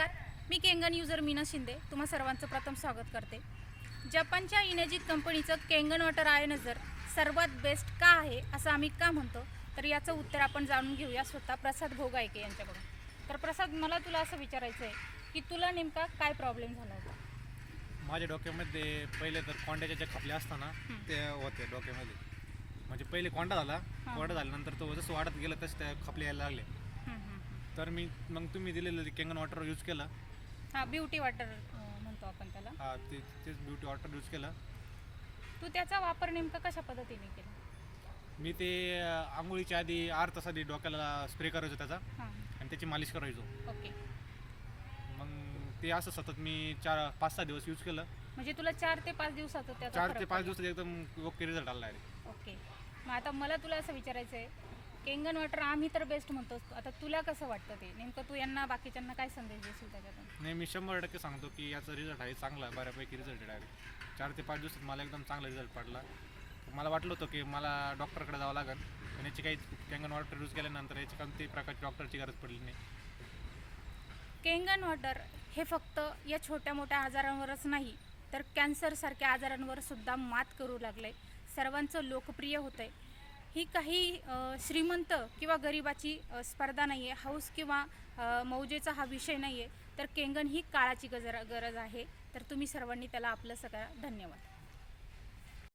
नमस्कार, मी Kangen user Meena Shinde तुम्हा सर्वांचं प्रथम स्वागत करते। जपानच्या इनेजित कंपनीचं केंगन वॉटर आयोनायझर सर्वात बेस्ट का आहे असं आम्ही का म्हणतो, तर याचं उत्तर आपण जाणून घेऊया स्वतः प्रसाद भोगायके यांच्याकडून। तर प्रसाद, मला तुला असं विचारायचं आहे की तुला नेमका काय प्रॉब्लेम झाला होता? माझ्या डोक्यामध्ये पहिले तर कोंड्याच्या ज्या खपल्या असताना ते होते डोक्यामध्ये, म्हणजे पहिले कोंडा झाला, कोंडा झाल्यानंतर तो जसं वाढत गेलं तसं त्या खपल्या यायला लागले। तर मग तुम्ही दिलेलं केंगन वॉटर यूज केलं। हां, ब्युटी वॉटर म्हणतो आपण त्याला। हां, तेच ब्युटी वॉटर यूज केलं। तू त्याचा वापर नेमका कशा पद्धतीने केला? मी ते आंघोळीच्या आधी अर्धा तास आधी डोक्याला स्प्रे करायचो त्याचा आणि त्याची मालिश करायचो। ओके, मग ते असं सतत मी 4-5-6 दिवस यूज केलं। म्हणजे तुला 4 ते 5 दिवसात त्याचा 4 ते फरक 5 पडला? दिवसात एकदम ओके रिझल्ट आला आहे। ओके, मग आता मला तुला असं विचारायचं आहे, केंगन वॉटर आम्ही तर बेस्ट म्हणतोस, आता तुला कसं वाटतं ते नेमकं? तू यांना बाकीच्यांना काय संदेश देशील त्याच्यातून? नाही, मी 100% सांगतो की याचा रिझल्ट आहे चांगला, बऱ्यापैकी रिझल्ट आहे डायरेक्ट। 4 ते 5 दिवसात मला एकदम चांगला रिझल्ट पडला। मला वाटलं होतं की मला डॉक्टरकडे जावं लागेल, पण याची काही केंगन वॉटर यूज केल्यानंतर याची कोणत्याही प्रकारची डॉक्टरची गरज पडली नाही। केंगन वॉटर हे फक्त या छोट्या मोठ्या आजारांवरच नाही, तर कॅन्सरसारख्या आजारांवर सुद्धा मात करू लागले, सर्वांचं लोकप्रिय होतं आहे। ही काही श्रीमंत किंवा गरिबाची स्पर्धा नाही आहे, हौस किंवा मौजेचा हा विषय नाही आहे, तर केंगन ही काळाची गरज आहे। तर तुम्ही सर्वांनी त्याला आपलं सगळं धन्यवाद।